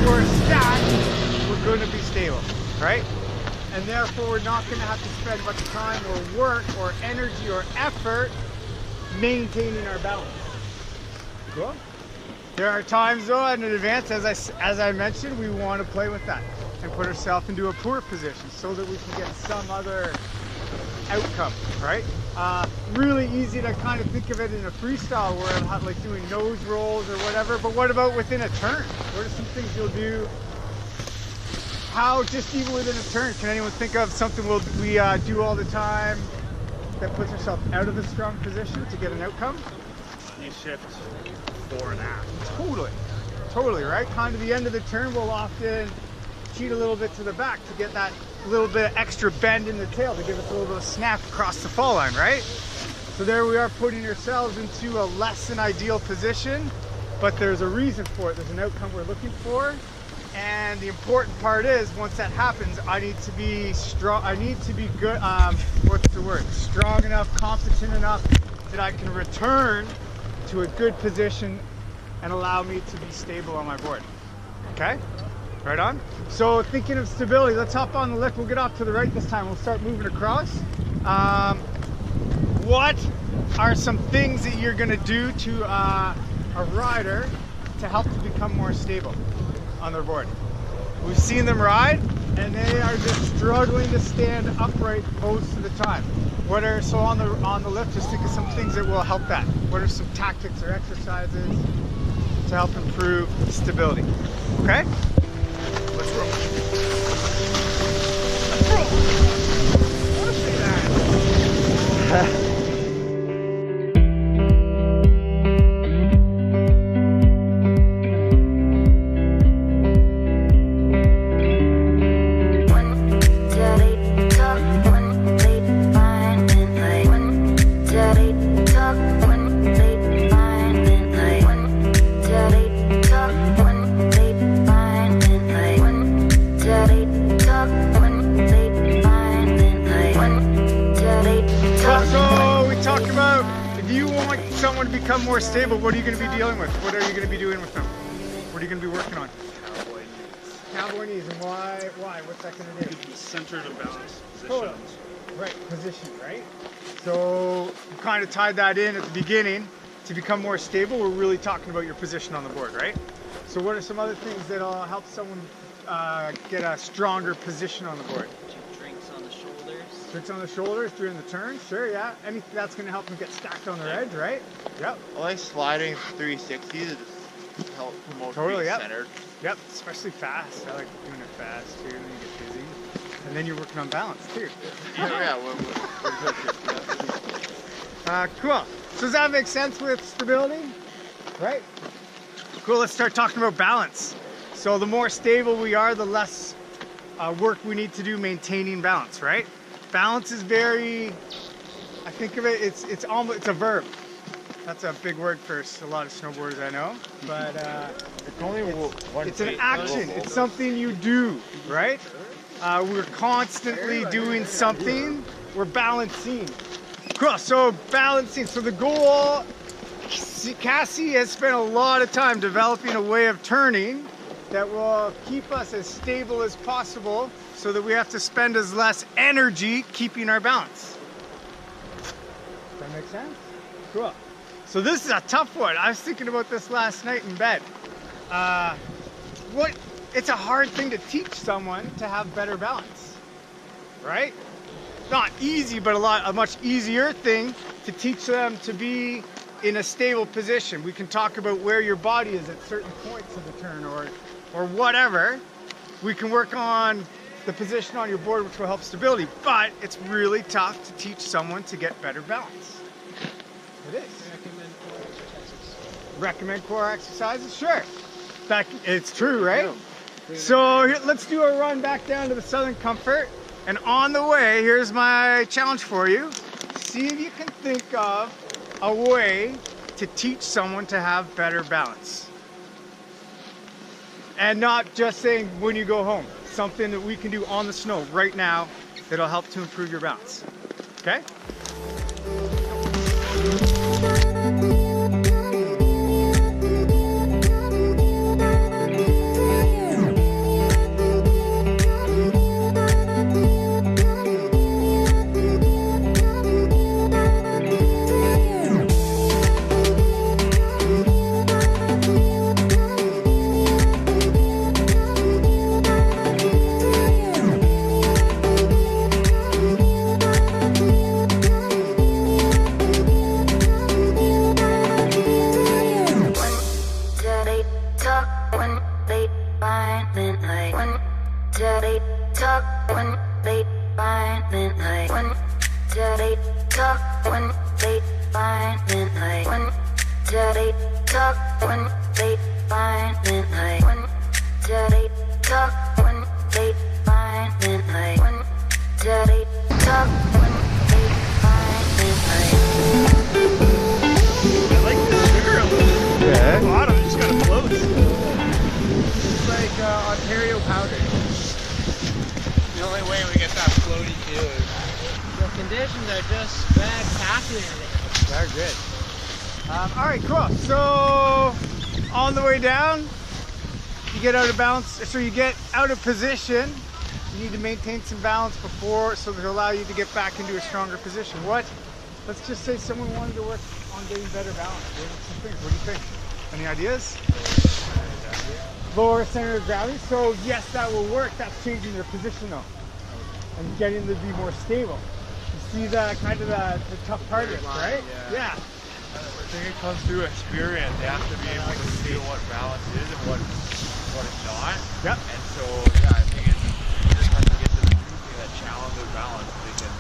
for a stat, we're going to be stable, right? And therefore we're not going to have to spend much time or work or energy or effort maintaining our balance. Cool. There are times though in advance, as I mentioned, we want to play with that and put ourselves into a poor position so that we can get some other outcome, right? Really easy to kind of think of it in a freestyle where I'm like doing nose rolls or whatever, but what about within a turn? What are some things you'll do? How, just even within a turn, can anyone think of something we do all the time that puts ourselves out of a strong position to get an outcome? You shift fore and aft. Totally, right? Kind of the end of the turn, we'll often cheat a little bit to the back to get that little bit of extra bend in the tail to give us a little bit of snap across the fall line, right? So there we are putting ourselves into a less than ideal position, but there's a reason for it. There's an outcome we're looking for. And the important part is, once that happens, I need to be strong. I need to be good. What's the word? Strong enough, competent enough that I can return to a good position and allow me to be stable on my board. Okay? Right on. So thinking of stability, let's hop on the lift. We'll get off to the right this time. We'll start moving across. What are some things that you're going to do to a rider to help to become more stable on their board? We've seen them ride and they are just struggling to stand upright most of the time. So on the lift, just think of some things that will help that. What are some tactics or exercises to help improve stability? Okay? Let's roll. Let's roll. I want to say that. Become more stable, what are you going to be dealing with? What are you going to be doing with them? What are you going to be working on? Cowboy knees. Cowboy knees, and why? What's that going to do? Centered and balanced positions. Totally. Right, position, right? So you kind of tied that in at the beginning. To become more stable, we're really talking about your position on the board, right? So what are some other things that'll help someone get a stronger position on the board? Drinks on the shoulders. Drinks on the shoulders during the turn, sure, yeah. Anything that's going to help them get stacked on their edge, right? Yep. I like sliding 360 to just help promote being centered. Yep, especially fast. I like doing it fast too, and then you get busy. And then you're working on balance too. Yeah, cool. So does that make sense with stability? Right? Cool, let's start talking about balance. So the more stable we are, the less work we need to do maintaining balance, right? Balance is very, I think of it, it's a verb. That's a big word for a lot of snowboarders I know, but it's an action. It's something you do, right? We're constantly doing something. We're balancing. Cool, so balancing. So the goal, Cassie has spent a lot of time developing a way of turning that will keep us as stable as possible so that we have to spend as less energy keeping our balance. Does that make sense? Cool. So this is a tough one. I was thinking about this last night in bed. It's a hard thing to teach someone to have better balance, right? Not easy, but a much easier thing to teach them to be in a stable position. We can talk about where your body is at certain points of the turn or whatever. We can work on the position on your board, which will help stability, but it's really tough to teach someone to get better balance. It is. Recommend core exercises? Sure. It's true, right? So here, let's do a run back down to the Southern Comfort. And on the way, here's my challenge for you. See if you can think of a way to teach someone to have better balance. And not just saying when you go home. Something that we can do on the snow right now that'll help to improve your balance. Okay? when they find midnight. When they talk when they find midnight. When they talk when they find midnight. When they talk when they find midnight. When they talk when they find midnight. When they talk when they find midnight. I like the sugar a little. Yeah. The bottom just kind of floats. It's like Ontario powder. The only way we get that floaty too is The conditions are just spectacular. They're good. All right, cool. So on the way down, you get out of balance. So you get out of position. You need to maintain some balance before, so to allow you to get back into a stronger position. Let's just say someone wanted to work on getting better balance. What are some things? What do you think? Any ideas? Lower center of gravity. So yes, that will work. That's changing their position though, and getting them to be more stable. You see the kind of the tough part of it, right? Yeah. I think it comes through experience. They have to be able to feel what balance is and what it's not. Yep. And so yeah, I think you just have to get to the truth that challenge their balance. They can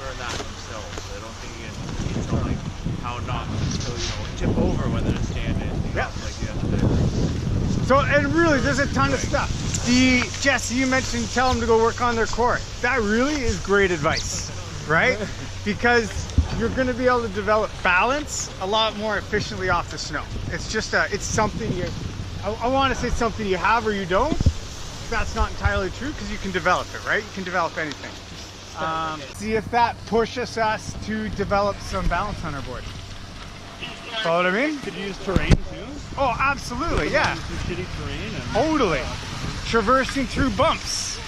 learn that themselves. So I don't think you can tell like how not to tip over when they're standing. Yep. Like the other day. So, and really, there's a ton of stuff. Jesse, you mentioned tell them to go work on their core. That really is great advice, right? Because you're going to be able to develop balance a lot more efficiently off the snow. It's just it's something I want to say something you have or you don't. That's not entirely true because you can develop it, right? You can develop anything. See if that pushes us to develop some balance on our board. Follow what I mean? Could you use terrain too? Oh, absolutely, yeah. Some shitty terrain and Totally. Traversing through bumps,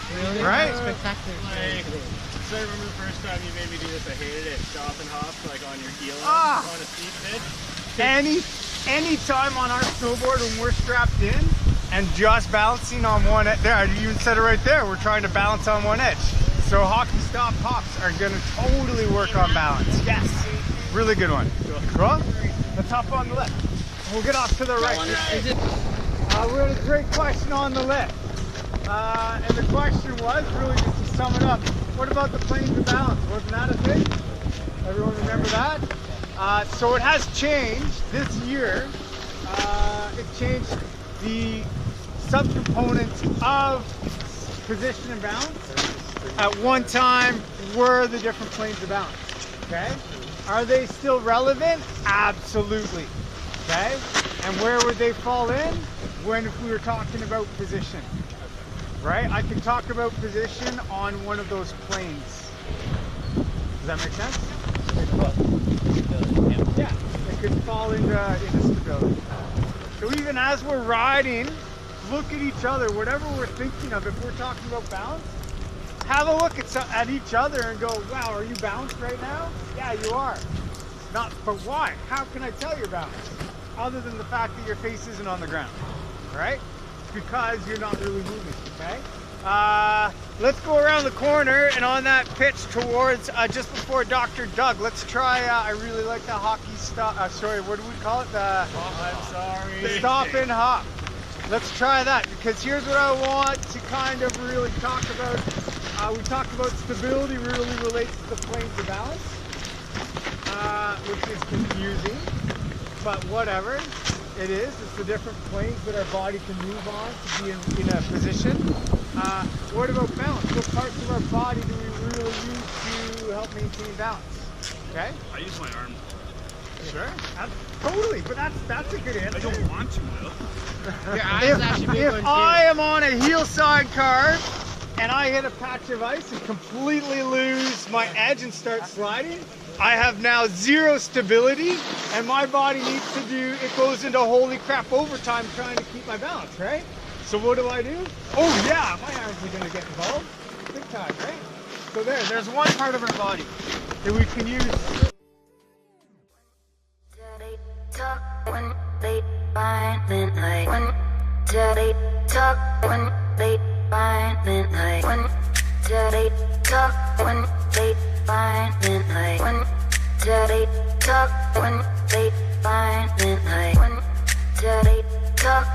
right? Spectacular. So I remember the first time you made me do this, I hated it. Stop and hop like on your heel Ah. on a steep pitch. Any time on our snowboard when we're strapped in and just balancing on one edge. There, you even said it right there. We're trying to balance on one edge. So hockey stop hops are going to totally work on balance. Yes, really good one. Cool. Let's hop on the left. We'll get off to the right. Is it? We had a great question on the left. And the question was, really just to sum it up, what about the planes of balance? Wasn't that a thing? Everyone remember that? So it has changed this year. It changed the subcomponents of position and balance. At one time were the different planes of balance. Okay? Are they still relevant? Absolutely. Okay? And where would they fall in? When if we were talking about position. Right? I can talk about position on one of those planes. Does that make sense? Yeah, it could fall into stability. So even as we're riding, look at each other, whatever we're thinking of. If we're talking about balance, have a look at each other and go, wow, are you balanced right now? Yeah, you are. Not, but why? How can I tell you're balanced? Other than the fact that your face isn't on the ground, right? Because you're not really moving, okay? Let's go around the corner and on that pitch towards just before Dr. Doug, let's try, I really like the hockey stop, sorry, what do we call it? The stop and hop. Let's try that because here's what I want to kind of really talk about. We talked about stability really relates to the planes of balance, which is confusing, but whatever. It is. It's the different planes that our body can move on to be in a position. What about balance? What parts of our body do we really use to help maintain balance? Okay? I use my arm. Sure. Totally, but that's a good answer. I don't want to though. If I am on a heel side carve and I hit a patch of ice and completely lose my edge and start sliding, I have now zero stability and my body needs to do, it goes into holy crap overtime trying to keep my balance, right? So what do? Oh yeah, my arms are gonna get involved. Big time, right? So there's one part of our body that we can use. They talk when they find midnight. When they talk when they find midnight. When they talk when they find midnight. When they talk when they find midnight. When they talk